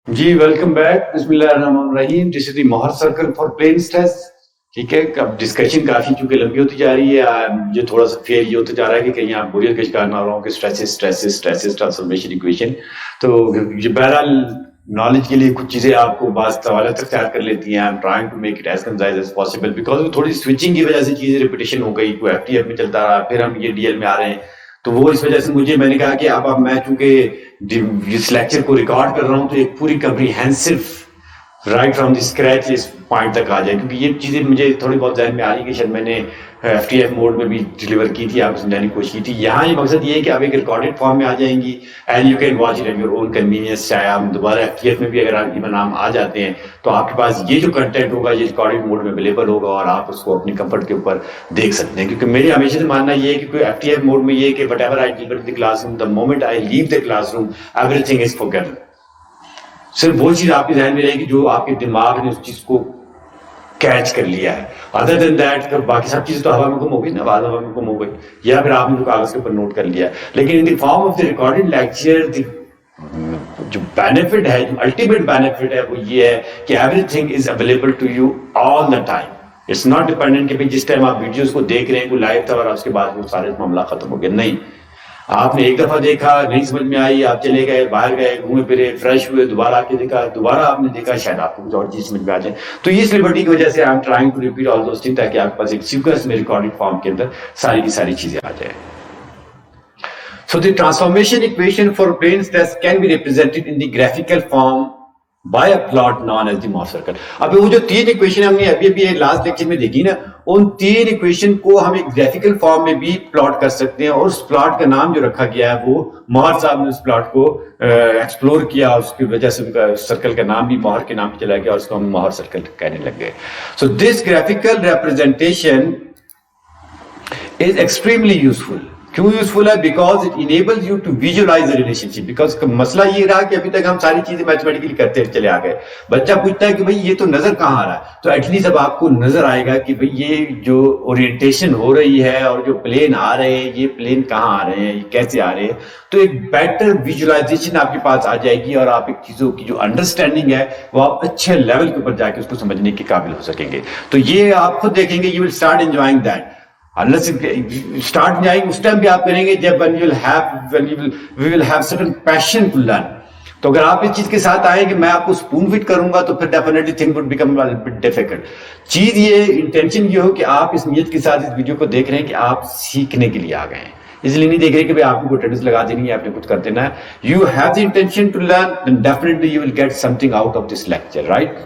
جی welcome back. بسم اللہ الرحمن الرحیم. دس از دی مہر سرکل فار پلین اسٹریس. ٹھیک ہے, اب ڈسکشن کافی چونکہ لمبی ہوتی جا رہی ہے. مجھے تھوڑا سا فیئر یہ ہوتا جا رہا ہے کہ کہیں آپ بوریت کا شکار نہ ہو کہ اسٹریسز ٹرانسفارمیشن ایکویشن. تو یہ بہرحال نالج کے لیے کچھ چیزیں آپ کو بعض سوالات اختیار کر لیتی ہیں. I am trying to make it as concise as possible because تھوڑی سوئچنگ کی وجہ سے چیزیں ریپیٹیشن ہو گئی. کوئی ایف ٹی ایف میں چلتا رہا, پھر ہم یہ ڈی ایل میں آ رہے ہیں. تو وہ اس وجہ سے میں نے کہا کہ اب میں چونکہ اس لیکچر کو ریکارڈ کر رہا ہوں تو ایک پوری comprehensive right from the scratch اس پوائنٹ تک آ جائے, کیونکہ یہ چیزیں مجھے تھوڑی بہت ذہن میں آ رہی کہ شاید میں نے ایف ٹی ایف موڈ میں بھی ڈلیور کی تھی, آپ کو سمجھانے کی کوشش کی تھی. یہاں یہ مقصد یہ ہے کہ آپ ایک ریکارڈیڈ فارم میں آ جائیں گی and you can watch it at your own convenience. چاہے آپ دوبارہ ایف ٹی ایف میں بھی اگر آپ ایون نام آ جاتے ہیں تو آپ کے پاس یہ جو کنٹینٹ ہوگا یہ ریکارڈیڈ موڈ میں اویلیبل ہوگا اور آپ اس کو اپنی کمفرٹ کے اوپر دیکھ سکتے ہیں. کیونکہ میرے ہمیشہ سے ماننا یہ ہے کہ کوئی ایف ٹی ایف موڈ میں یہ ہے کہ whatever I deliver to the classroom, the moment I leave the classroom everything is forgotten. صرف وہ چیز آپ کے ذہن میں رہے گی جو آپ کے دماغ نے اس چیز کو کیچ کر لیا ہے. ادر دین دیٹ باقی سب چیزیں تو ہوا میں گم ہو گئی نا, آواز ہوا میں گم ہو گئی, یا پھر آپ نے جو کاغذ کے اوپر نوٹ کر لیا. لیکن in the form of the recorded lecture جو بینیفٹ ہے, جو الٹیمیٹ بینیفٹ ہے وہ یہ ہے کہ everything is available to you all the time. It's not dependent کہ جس ٹائم آپ ویڈیوز کو دیکھ رہے ہیں کوئی لائیو تھا اور اس کے بعد وہ سارے معاملہ ختم ہو گیا. نہیں, آپ نے ایک دفعہ دیکھا, نہیں سمجھ میں آئی, آپ چلے گئے, باہر گئے, گھومے پھرے, فریش ہوئے, دوبارہ آ کے دیکھا, دوبارہ آپ نے دیکھا, شاید آپ کو کچھ اور چیز سمجھ میں آ جائے. تو اس لبرٹی کی وجہ سے I am trying to repeat all those thing تاکہ آپ کے پاس ایک سیکوینس میں ریکارڈنگ فارم کے اندر ساری کی ساری چیزیں آ جائیں. So the transformation equation for plane stress can be represented in the graphical form by a plot known as the Mohr circle. اب وہ جو تین ایکویشن ہم نے ابھی لاسٹ لیکچر میں دیکھی نا, ان تین ایکویشن کو ہم ایک گرافیکل فارم میں بھی پلاٹ کر سکتے ہیں. اور اس پلاٹ کا نام جو رکھا گیا ہے وہ مہر صاحب نے اس پلاٹ کو ایکسپلور کیا, اس کی وجہ سے ان کا سرکل کا نام بھی مہر کے نام پہ چلا گیا اور اس کو ہم مہر سرکل کہنے لگ گئے. So this graphical representation is extremely useful. کیوں یوزفل ہے؟ Because it enables you to visualize a relationship. Because مسئلہ یہ رہا کہ ابھی تک ہم ساری چیزیں میتھمیٹیکلی کرتے چلے آ گئے. بچہ پوچھتا ہے کہ بھائی یہ تو نظر کہاں آ رہا ہے, تو ایٹ لیسٹ اب آپ کو نظر آئے گا کہ بھائی یہ جو اورینٹیشن ہو رہی ہے اور جو پلین آ رہے ہیں یہ پلین کہاں آ رہے ہیں, یہ کیسے آ رہے ہیں. تو ایک بیٹر ویژولائزیشن آپ کے پاس آ جائے گی اور آپ ایک چیزوں کی جو انڈرسٹینڈنگ ہے وہ آپ اچھے لیول کے اوپر جا کے اس کو سمجھنے کے قابل ہو سکیں گے. تو یہ آپ خود دیکھیں گے, you will start enjoying that. Unless start جائیں گے اس ٹائم بھی آپ کریں گے جب we will have certain passion to learn. تو اگر آپ اس چیز کے ساتھ آئیں کہ میں آپ کو سپون فٹ کروں گا تو پھر definitely things would become a bit difficult. چیز یہ انٹینشن یہ ہو کہ آپ اس نیت کے ساتھ اس ویڈیو کو دیکھ رہے ہیں کہ آپ سیکھنے کے لیے آ گئے ہیں, اس لیے نہیں دیکھ رہے کہ آپ کو اٹینڈنس لگا دینی ہے, آپ نے کچھ کر دینا ہے. You have the intention to learn, then definitely you will get something out of this lecture, right?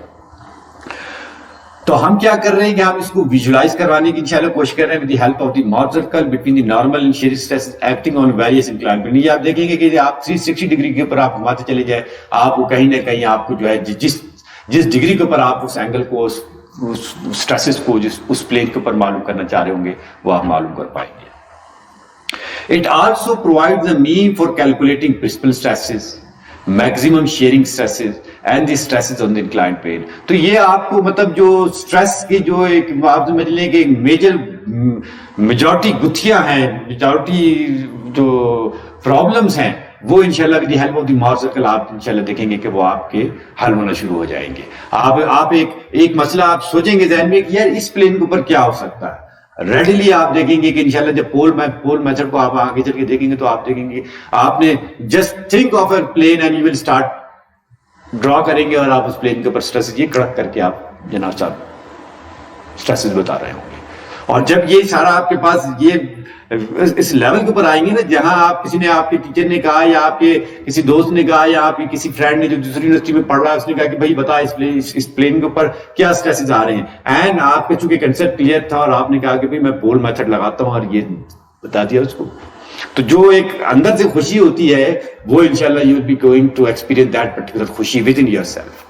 تو ہم کیا کر رہے ہیں کہ ہم اس کو ویژولائز کروانے کی انشاءاللہ کوشش کر رہے ہیں with the help of the Mohr circle between the normal and shear stress acting on various inclined plane. یہ آپ دیکھیں گے کہ آپ 360 ڈگری کے اوپر آپ گھماتے چلے جائیں, آپ کو کہیں نہ کہیں آپ کو جو ہے جس ڈگری کے اوپر آپ اس اینگل کو, اس سٹریسز کو اس پلین کے اوپر معلوم کرنا چاہ رہے ہوں گے وہ آپ معلوم کر پائیں گے. It also provides a mean for calculating principal stresses, maximum shearing stresses and the stresses on the inclined plane. تو یہ آپ کو مطلب جو سٹریس کی جو ایک آپ سمجھ لیں کہ ایک میجورٹی گتھیاں ہیں, میجورٹی جو پرابلمس ہیں وہ انشاءاللہ with the help of the Mohr circle آپ انشاءاللہ دیکھیں گے کہ وہ آپ کے حل ہونا شروع ہو جائیں گے. آپ ایک مسئلہ آپ سوچیں گے ذہن میں کہ یار اس پلین کے اوپر کیا ہو سکتا ہے, ریڈیلی آپ دیکھیں گے کہ انشاءاللہ جب پول میتھڈ کو آپ آگے چل کے دیکھیں گے تو آپ دیکھیں گے آپ نے just think of a plane and you will start draw کریں گے اور آپ اس پلین کے اوپر سٹریسز یہ کڑک کر کے آپ جناب صاحب سٹریسز بتا رہے ہوں گے. اور جب یہ سارا آپ کے پاس یہ اس لیول کے اوپر آئیں گے نا جہاں آپ کسی نے, آپ کے ٹیچر نے کہا یا آپ کے کسی دوست نے کہا یا آپ کے کسی فرینڈ نے جو دوسری یونیورسٹی میں پڑھ رہا ہے اس نے کہا کہ بھائی بتا اس پلین کے اوپر کیا سٹریسز آ رہے ہیں, اینڈ آپ کا چونکہ کنسیپٹ کلیئر تھا اور آپ نے کہا کہ بھائی میں پول میتھڈ لگاتا ہوں اور یہ بتا دیا اس کو, تو جو ایک اندر سے خوشی ہوتی ہے وہ انشاءاللہ you will be going to experience that particular خوشی within yourself.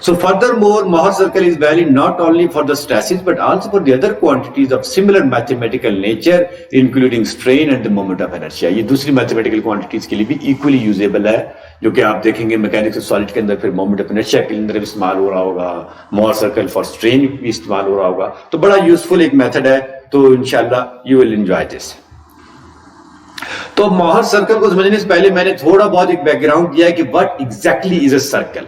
So furthermore, Mohr circle is valid not only for the stresses but also for the other quantities of similar mathematical nature including strain and the moment of inertia. یہ دوسری mathematical quantities کے لیے بھی equally usable ہے جو کہ آپ دیکھیں گے mechanics of solid کے اندر پھر moment of inertia کے اندر بھی استعمال ہو رہا ہوگا, Mohr circle for strain بھی استعمال ہو رہا ہوگا. تو بڑا useful ایک method ہے, تو انشاءاللہ you will enjoy this. تو موہر سرکل کو سمجھنے سے پہلے میں نے تھوڑا بہت ایک بیک گراؤنڈ دیا کہ what exactly is a circle.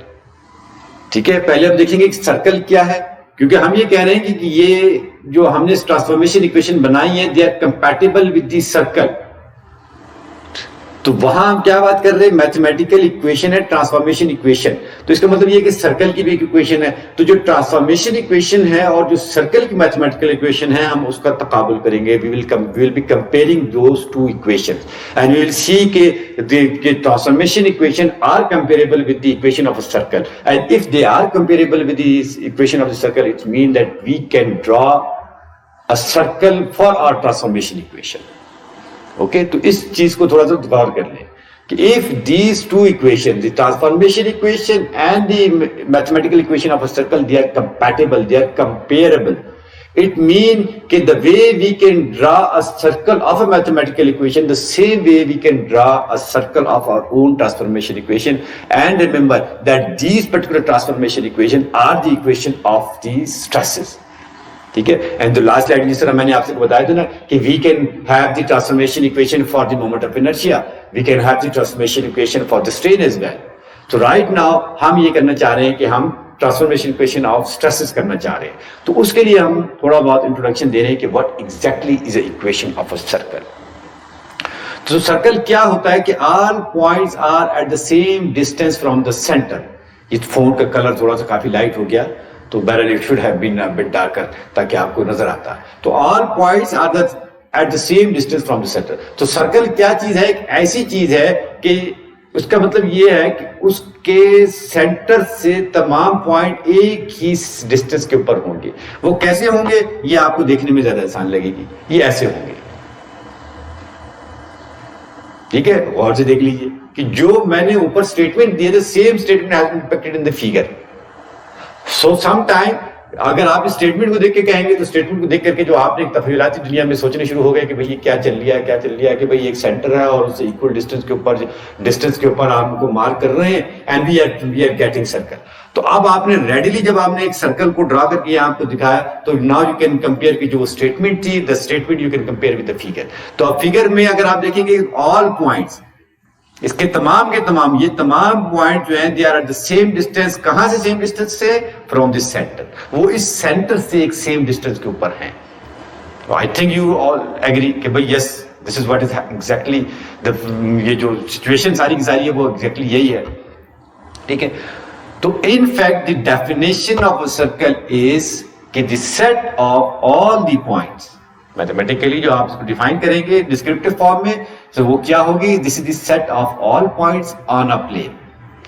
ٹھیک ہے، پہلے ہم دیکھیں گے کہ سرکل کیا ہے، کیونکہ ہم یہ کہہ رہے ہیں کہ یہ جو ہم نے ٹرانسفارمیشن ایکویشن بنائی ہے they are compatible with the circle. تو وہاں ہم کیا بات کر رہے ہیں، میتھمیٹیکل ایکویشن ہے ٹرانسفارمیشن ایکویشن. تو اس کا مطلب یہ کہ سرکل کی بھی ایک ایکویشن ہے. تو جو ٹرانسفارمیشن ایکویشن ہے اور جو سرکل کی میتھمیٹیکل ایکویشن ہے ہم اس کا تقابل کریں گے. we will be comparing those two equations and we will see کہ transformation equation are comparable with the equation of a circle, and if they are comparable with the equation of the circle it means that we can draw a circle for our transformation equation. Okay, تو اس چیز کو تھوڑا سا غور کر لیں کہ if these two equations, the transformation equation and the mathematical equation of a circle, they are compatible, they are comparable, it means کہ the way we can draw a circle of a mathematical equation, the same way we can draw a circle of our own transformation equation. And remember that these particular transformation equations are the equation of the stresses. ٹھیک ہے، and the last slide جس طرح میں نے آپ سے بتایا تھا نا کہ we can have the transformation equation for the moment of inertia, we can have the transformation equation for the strain as well. تو رائٹ ناؤ ہم یہ کرنا چاہ رہے ہیں کہ ہم ٹرانسفارمیشن ایکویشن آف اسٹریسز کرنا چاہ رہے ہیں. تو اس کے لیے ہم تھوڑا بہت انٹروڈکشن دے رہے ہیں کہ what exactly is a equation of a circle. تو سرکل کیا ہوتا ہے کہ all points are at the same distance from the centre. یہ فون کا کلر تھوڑا سا کافی لائٹ ہو گیا تو بہرحال it should have been a bit darker تاکہ آپ کو نظر آتا ہے. تو all points are at the same distance from the center. تو سرکل کیا چیز ہے؟ ایک ایسی چیز ہے کہ اس کا مطلب یہ ہے کہ اس کے سینٹر سے تمام پوائنٹ ایک ہی ڈسٹینس کے اوپر ہوں گے. وہ کیسے ہوں گے یہ آپ کو دیکھنے میں زیادہ آسان لگے گی. یہ ایسے ہوں گے، ٹھیک ہے، غور سے دیکھ لیجیے کہ جو میں نے اوپر اسٹیٹمنٹ دیے تھے same statement has been ڈپکٹڈ in the figure. So some time اگر آپ اسٹیٹمنٹ کو دیکھ کے کہیں گے تو اسٹیٹمنٹ کو دیکھ کر کے جو آپ نے ایک تفصیلاتی دنیا میں سوچنے شروع ہو گئے کہ بھئی یہ کیا چل رہا ہے کہ بھئی ایک سینٹر ہے اور اس سے ایکول ڈسٹینس کے اوپر آپ کو مارک کر رہے ہیں and we are getting circle. تو اب آپ نے ریڈیلی جب آپ نے ایک سرکل کو ڈرا کر کے آپ کو دکھایا تو ناؤ یو کین کمپیئر کی جو اسٹیٹمنٹ تھی the statement you can compare with the figure. تو اب فگر میں اگر آپ دیکھیں گے آل پوائنٹس اس کے تمام یہ تمام پوائنٹ جو ہیں they are at the same distance. کہاں سے سیم ڈسٹینس سے؟ from the center. وہ اس سینٹر سے ایک سیم ڈسٹینس کے اوپر ہیں. I think you all agree کہ بھئی yes this is what is exactly یہ جو سچویشن ساری کی ساری ہے وہ exactly یہی ہے. ٹھیک ہے، تو in fact the definition of a circle is کہ the set of all the points mathematically جو آپ اس کو ڈیفائن کریں گے ڈسکرپٹیو فارم میں تو وہ کیا ہوگی؟ This is the set of all points on a plane.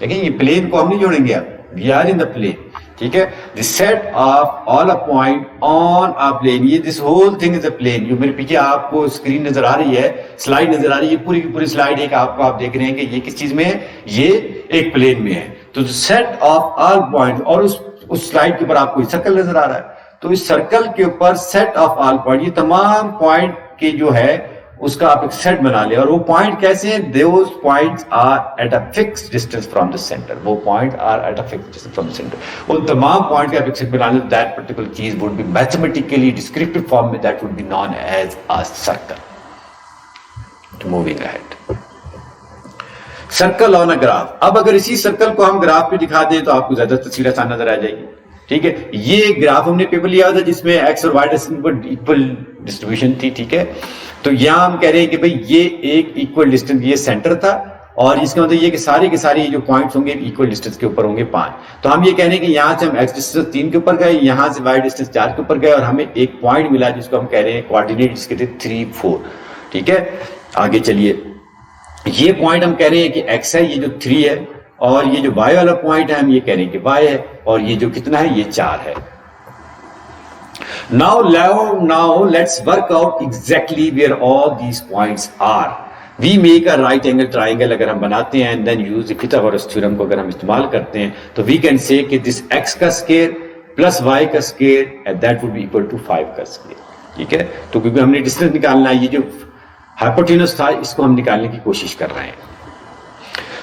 دیکھیں یہ پلین کو ہم نہیں جوڑیں گے اب، we are in the plane. ٹھیک ہے، the set of all a point on a plane. یہ this whole thing is a plane. جو میرے پیچھے آپ کو اسکرین نظر آ رہی ہے، سلائڈ نظر آ رہی ہے، پوری کی پوری سلائڈ ایک آپ دیکھ رہے ہیں کہ یہ کس چیز میں ہے؟ یہ ایک پلین میں ہے. تو سیٹ آف آل پوائنٹ اور اس سلائڈ کے اوپر آپ کو سرکل نظر آ رہا ہے. تو اس سرکل کے اوپر سیٹ آف آل پوائنٹ یہ تمام پوائنٹ کے جو ہے اس کا آپ ایک سیٹ بنا لیں. اور وہ پوائنٹ کیسے ہیں؟ Those points are at a fix distance from the centre. وہ point are at a fix distance from the centre. ان تمام پوائنٹ کا آپ ایک سیٹ بنا لیں. دیٹ پرٹیکولر چیز would be mathematically descriptive form میں that would be known as a circle. Moving ahead, circle on a graph. اب اگر اسی سرکل کو ہم گراف پہ دکھا دیں تو آپ کو زیادہ تصویر آسان نظر آ جائے گی. ٹھیک ہے، یہ گراف ہم نے پیپر لیا تھا جس میں ایکس اور وائی ایکول ڈسٹریبیوشن تھی. ٹھیک ہے، تو یہاں ہم کہہ رہے ہیں کہ بھئی یہ ایک ایکول ڈسٹینس، یہ سینٹر تھا اور اس کا مطلب یہ کہ سارے کے سارے جو پوائنٹس ہوں گے ایکول ڈسٹینس کے اوپر ہوں گے 5. تو ہم یہ کہہ رہے ہیں کہ یہاں سے ہم ایکس ڈسٹینس 3 کے اوپر گئے، یہاں سے وائی ڈسٹینس 4 کے اوپر گئے اور ہمیں ایک پوائنٹ ملا جس کو ہم کہہ رہے ہیں کوآرڈینیٹ جس کے تھے 3 4. ٹھیک ہے، آگے چلیے. یہ پوائنٹ ہم کہہ رہے ہیں کہ ایکس ہے، یہ جو 3 ہے، اور یہ جو وائی والا پوائنٹ ہے ہم یہ کہہ رہے ہیں کہ وائی ہے، اور یہ جو کتنا ہے یہ 4 ہے. Now let's work out exactly where all these points are. We make a right angle triangle اگر ہم بناتے ہیں and then use the Pythagoras theorem کو اگر ہم استعمال کرتے ہیں تو we can say کہ this x کا square plus y کا square and that would be equal to 5 کا square. ٹھیک ہے، تو کیونکہ ہم نے ڈسٹینس نکالنا ہے، یہ جو ہائپوٹینس تھا اس کو ہم نکالنے کی کوشش کر رہے ہیں.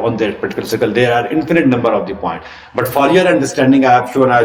on that particular circle. There are infinite number of the points. But for your understanding, I have shown I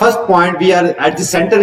first point we are at the center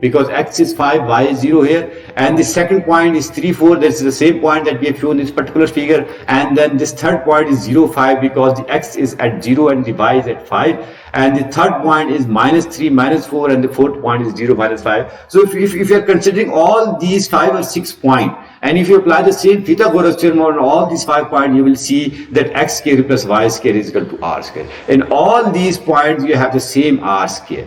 because x is 5, y is 0 here, and the second point is 3 4. That's the same point that we have shown in this particular figure. And then this third point is 0 5 because the x is at 0 and the y is at 5. And the third point is -3 -4, and the fourth point is 0 -5. So if you are considering all these 5 or 6 points, and if you apply the same Pythagoras theorem on all these 5 points, you will see that x square plus y square is equal to r square. In all these points, you have the same r square.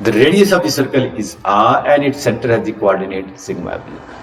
The radius of the circle is r and its center has the coordinate sigma b.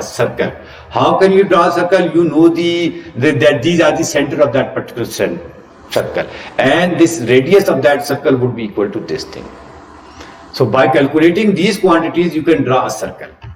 a circle. How can you draw a circle? You know that these are the center of that particular circle, and this radius of that circle would be equal to this thing. So by calculating these quantities you can draw a circle,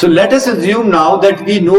So let us assume now that we know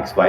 xy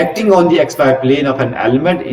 acting on the xy plane of an element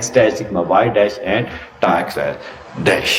x dash, sigma y dash and ta xy dash.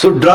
So draw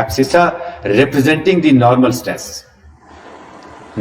abscissa representing the normal stress.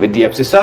with the abscissa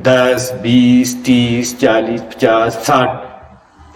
10, 20, 30, 40, 50, 60,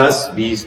10, 20,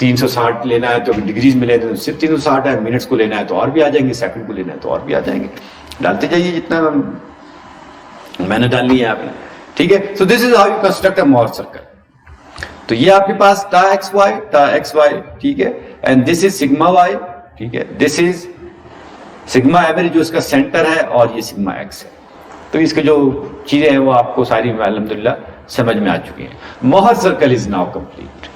360 لینا ہے تو degrees میں لینا ہے تو صرف 360 ہے, minutes کو لینا ہے تو اور بھی آ جائیں گے, سیکنڈ کو لینا ہے تو اور بھی آ جائیں گے. ڈالتے جائیے جتنا محنت ڈالنی ہے آپ نے, ٹھیک ہے. So this is how you construct a Mohr circle. تو یہ آپ کے پاس ٹا ایکس وائی, ٹھیک ہے, and this is sigma Y, ٹھیک ہے. دس از سگما ایوریج جو اس کا سینٹر ہے, اور یہ سگما ایکس ہے. تو اس کے جو چیزیں ہیں وہ آپ کو ساری الحمدللہ سمجھ میں آ چکی ہیں. مور سرکل از ناؤ کمپلیٹ.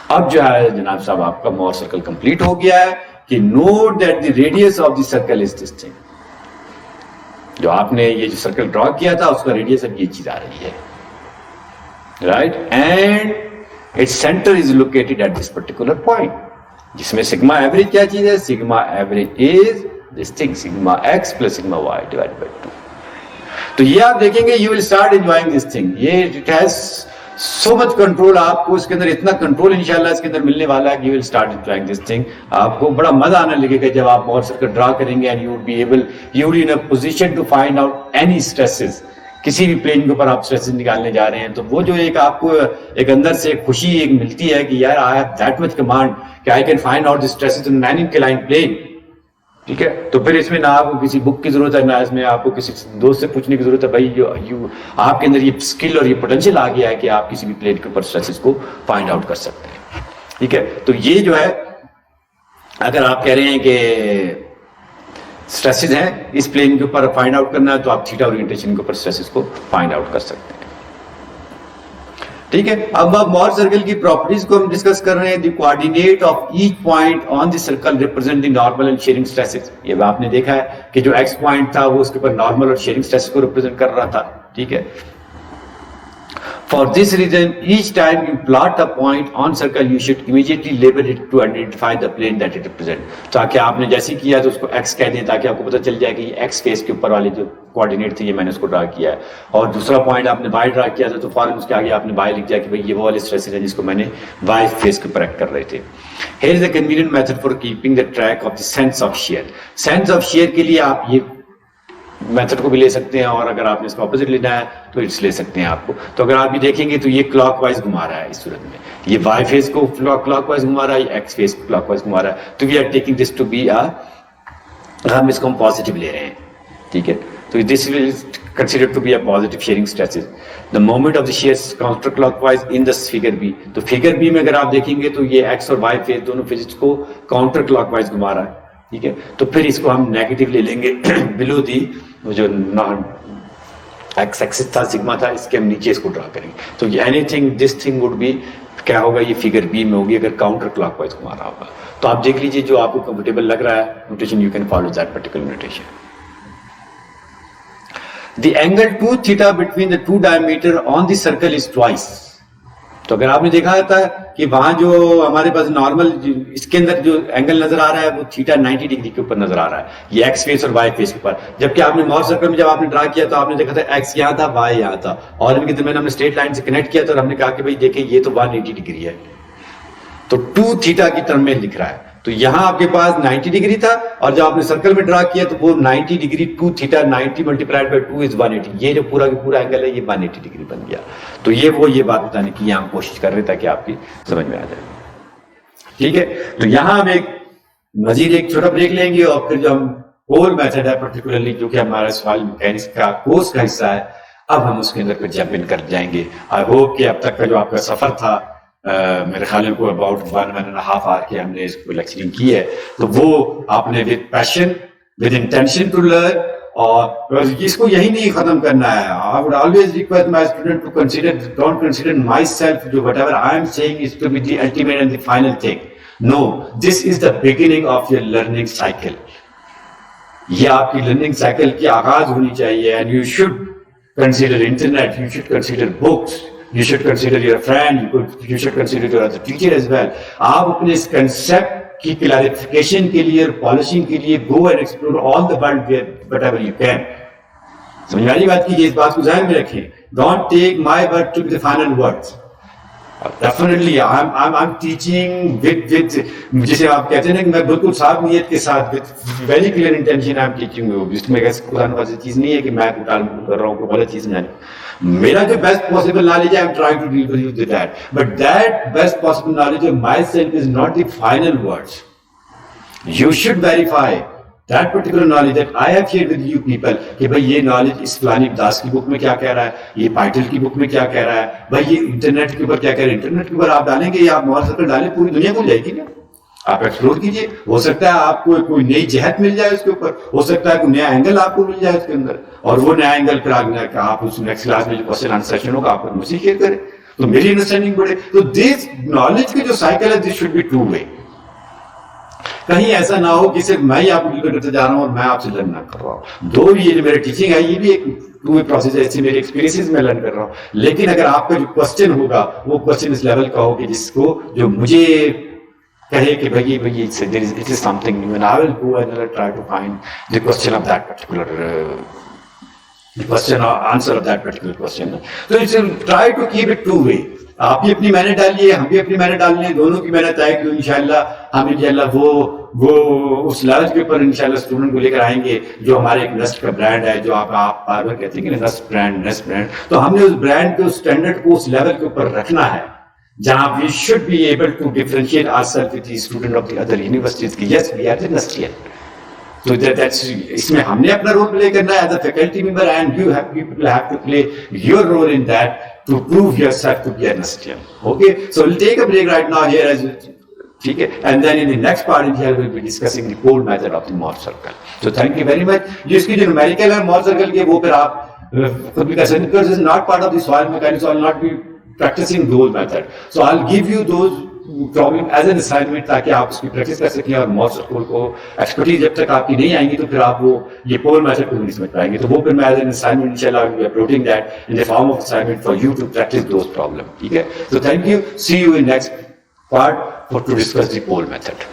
اب جو ہے جناب صاحب آپ کا مور سرکل کمپلیٹ ہو گیا ہے کہ note that the radius of the circle is this thing. جو آپ نے یہ جو سرکل ڈرا کیا تھا اس کا ریڈیس اب یہ چیز آ رہی ہے, right. And its centre is located at this particular point, جس میں سگما ایوریج کیا چیز ہے؟ Sigma average is this thing, sigma x plus sigma y divide by 2. تو یہ آپ دیکھیں گے, you will start enjoying this thing. یہ it has so much control, آپ کو اس کے اندر اتنا کنٹرول انشاءاللہ اس کے اندر ملنے والا ہے کہ you will start enjoying this thing. آپ کو بڑا مزہ آنے لگے گا جب آپ مور سرکل ڈرا کریں گے, and you will be able, you will in a position to find out any stresses. کسی بھی پلین کے اوپر آپ اسٹریسز نکالنے جا رہے ہیں تو وہ جو ایک آپ کو ایک اندر سے ایک خوشی ایک ملتی ہے کہ یار I have that much command کہ I can find out the stresses in an inclined plane, ٹھیک ہے. تو پھر اس میں نہ آپ کو کسی بک کی ضرورت ہے, نہ اس میں آپ کو کسی دوست سے پوچھنے کی ضرورت ہے. بھائی آپ کے اندر یہ اسکل اور یہ پوٹینشیل آ گیا ہے کہ آپ کسی بھی پلین کے اوپر اسٹریسز کو فائنڈ آؤٹ کر سکتے ہیں, ٹھیک ہے. تو یہ جو ہے اگر آپ کہہ رہے ہیں کہ اسٹریسز ہیں اس پلین کے اوپر فائنڈ آؤٹ کرنا ہے تو آپ تھیٹا اورینٹیشن کے اوپر اسٹریسز کو فائنڈ آؤٹ کر سکتے ہیں, ٹھیک ہے. اب مور سرکل کی پراپرٹیز کو ہم ڈسکس کر رہے ہیں. The coordinate of each point on the circle represent the normal and shearing stresses. یہ آپ نے دیکھا ہے کہ جو ایکس پوائنٹ تھا وہ اس کے اوپر نارمل اور شیئرنگ اسٹریسز کو ریپرزینٹ کر رہا تھا, ٹھیک ہے. For this reason, each time you plot a point on circle, you should immediately label it to identify the plane that it represents. تاکہ آپ نے جیسے کیا تو اس کو x کہہ دیں تاکہ آپ کو پتہ چل جائے کہ یہ x فیس کے اوپر والے جو کوآرڈینیٹ تھے یہ میں نے اس کو ڈرا کیا ہے, اور دوسرا پوائنٹ آپ نے y ڈرا کیا تھا تو فوراً اس کے آگے آپ نے y لکھ دیا کہ بھائی یہ وہ والے اسٹریسز ہیں جس کو میں نے y فیس کے اوپر ایکٹ کر رہے تھے. Here is a convenient method for keeping the track of the sense of shear. sense of shear کے لیے آپ یہ میتھڈ کو بھی لے سکتے ہیں, اور اگر آپ نے اس کا اپوزٹ لینا ہے تو اٹس لے سکتے ہیں آپ کو. تو اگر آپ یہ دیکھیں گے تو یہ کلاک وائز گھما رہا ہے اس صورت میں, یہ وائی فیس کو کلاک وائز گھما رہا ہے, یہ ایکس فیس کو کلاک وائز گھما رہا ہے. تو we are taking this to be ہم اس کو ہم پازیٹیو لے رہے ہیں, ٹھیک ہے. تو this will consider to be a positive shearing stresses. The moment of the shear counter clockwise in the figure B. تو فگر بی میں اگر آپ دیکھیں گے تو یہ ایکس اور وائی فیس دونوں فیزز کو کاؤنٹر کلاک وائز گھما رہا ہے, ٹھیک ہے. تو پھر اس کو ہم نیگیٹو لے لیں گے بلو دی جو ایکس ایکسس تھا سگما تھا, اس کے ہم نیچے اس کو ڈرا کریں گے. تو anything this thing would be کیا ہوگا, یہ فگر بی میں ہوگی اگر کاؤنٹر کلاک وائز گھما رہا ہوگا. تو آپ دیکھ لیجیے جو آپ کو کمفرٹیبل لگ رہا ہے notation, you can follow that particular notation. The angle 2 theta between the 2 diameter on the circle is twice. تو اگر آپ نے دیکھا تھا کہ وہاں جو ہمارے پاس نارمل اس کے اندر جو اینگل نظر آ رہا ہے وہ تھیٹا 90 ڈگری کے اوپر نظر آ رہا ہے, یہ ایکس فیس اور وائی فیس کے اوپر. جبکہ آپ نے مور سرکل میں جب آپ نے ڈرا کیا تو آپ نے دیکھا تھا ایکس یہاں تھا, وائی یہاں تھا, اور ان کے درمیان ہم نے اسٹریٹ لائن سے کنیکٹ کیا تھا, اور ہم نے کہا کہ بھائی دیکھیں یہ تو 180 ڈگری ہے, تو 2 تھیٹا کی ٹرم میں لکھ رہا ہے. تو یہاں آپ کے پاس 90 ڈگری تھا, اور جب آپ نے سرکل میں ڈرا کیا تو وہ 90 ڈگری 2 تھیٹا 90 ملٹیپلائڈ بائی 2 از 180. یہ جو پورا کا پورا اینگل ہے یہ 180 ڈگری بن گیا. تو یہ بات بتانے کی یہاں ہم کوشش کر رہے ہیں تاکہ آپ کی سمجھ میں آ جائے, ٹھیک ہے. تو یہاں ہم ایک مزید ایک چھوٹا بریک لیں گے, اور پھر جو ہم ہول میتھڈ ہے پرٹیکولرلی جو کہ ہمارا سوال میکینکس کا کورس کا حصہ ہے, اب ہم اس کے اندر جمپ ان کر جائیں گے. آئی ہوپ کہ اب تک کا جو آپ کا سفر تھا میرے خیال میں کو اباؤٹ 1.5 آور کے ہم نے اس کو لیکچرنگ کی ہے, تو وہ آپ نے with passion with intention to learn, اور اس کو یہی نہیں ختم کرنا ہے. I would always request my student to don't consider myself to whatever I am saying is to be the ultimate and the final thing. No, this is the beginning of your learning cycle. یہ آپ کی learning cycle کی آغاز ہونی چاہیے, and you should consider internet, you should consider books, you should consider your friend, you should consider your other teacher as well. آپ اپنے اس concept کی کلیریفیکیشن کے لیے اور پالشنگ کے لیے go and explore all the world whatever you can. سمجھ والی بات کیجیے, اس بات کو ذہن میں رکھیں. Don't take my word to be the final words. Definitely I'm teaching with جسے آپ کہتے ہیں نا کہ میں بالکل صاف نیت کے ساتھ with very clear intention I'm teaching you. اس میں خدا نواز چیز نہیں ہے کہ میں ٹال کر رہا ہوں کوئی غلط چیز نہیں. میرا جو بیسٹ پاسبل نالج ہے I am trying to deal with you with that, but that best possible knowledge of myself is not the final words. You should verify that particular knowledge that I have shared with you people کہ بھائی یہ knowledge اس فلانی داس کی بک میں کیا کہہ رہا ہے, یہ پائٹل کی بک میں کیا کہہ رہا ہے, بھائی یہ انٹرنیٹ کے اوپر کیا کہہ رہا ہے. انٹرنیٹ کے اوپر آپ ڈالیں گے یا آپ موبائل سرکل ڈالیں پوری دنیا کھل جائے گی نا. آپ ایکسپلور کیجیے, ہو سکتا ہے آپ کو کوئی نئی جہت مل جائے اس کے اوپر, ہو سکتا ہے کوئی نیا اینگل آپ کو مل جائے اس کے اندر, اور وہ نیا اینگل پھر آپ اس نیکسٹ کلاس میں جو کوشچن آنسر سیشن ہوگا آپ مجھ سے شیئر کریں تو میری انڈرسٹینڈنگ بڑھے. تو دس نالج کے جو سائیکل ہے دس شوڈ بی ٹو وے. کہیں ایسا نہ ہو کہ صرف میں ہی آپ کو ڈیل کرتے جا رہا ہوں اور میں آپ سے لرن نہ کر رہا ہوں. دو یہ جو میرے ٹیچنگ ہے یہ بھی ایک ٹو وے پروسیس ہے, ایسے میرے ایکسپیرینسز میں لرن کر رہا ہوں. لیکن اگر آپ کا جو کوشچن ہوگا وہ کوشچن اس لیول کا ہو کہ جس کو جو مجھے کہے کہ بھائی it is something new and I will go and try to find the question of that particular question or answer of that particular question. So it's try to keep it two way. آپ بھی اپنی محنت ڈالیے, ہم بھی اپنی محنت ڈالیں, دونوں کی محنت آئے کہ انشاءاللہ ہم انشاءاللہ وہ اس لیول کے اوپر انشاءاللہ اسٹوڈنٹ کو لے کر آئیں گے جو ہمارے ایک نسٹ کا برانڈ ہے, جو آپ بار بار کہتے ہیں کہ نسٹ برانڈ. تو ہم نے اس برانڈ کے اسٹینڈرڈ کو اس لیول کے اوپر رکھنا ہے جہاں we should be able to differentiate ourselves with the student of the other universities کہ yes we are the Nestrian. So that's اس میں ہم نے اپنا رول پلے کرنا ہے as a faculty member and you people have to play your role in that to prove yourself to be a Nestrian. Okay, so we'll take a break right now here as ٹھیک ہے, and then in the next part here we'll be discussing the pole method of the Mohr circle. So thank you very much. اس کی جو numerical ہے Mohr circle کے وہ پھر آپ خود بھی کر سکتے ہیں because it's not part of the soil mechanics, so I'll not be practicing those methods. So I'll give you those problem as an assignment تاکہ آپ اس کی پریکٹس کر سکیں, اور Mohr circle کو ایکسپرٹیز جب تک آپ کی نہیں آئیں گی تو پھر آپ وہ یہ پول میتھڈ کو نہیں سمجھ پائیں گے. تو وہ پھر میں ایز این اسائنمنٹ انشاءاللہ I will be uploading that in the form of assignment for you to practice those problems. ٹھیک ہے, so thank you, see you in next part to discuss the pole method.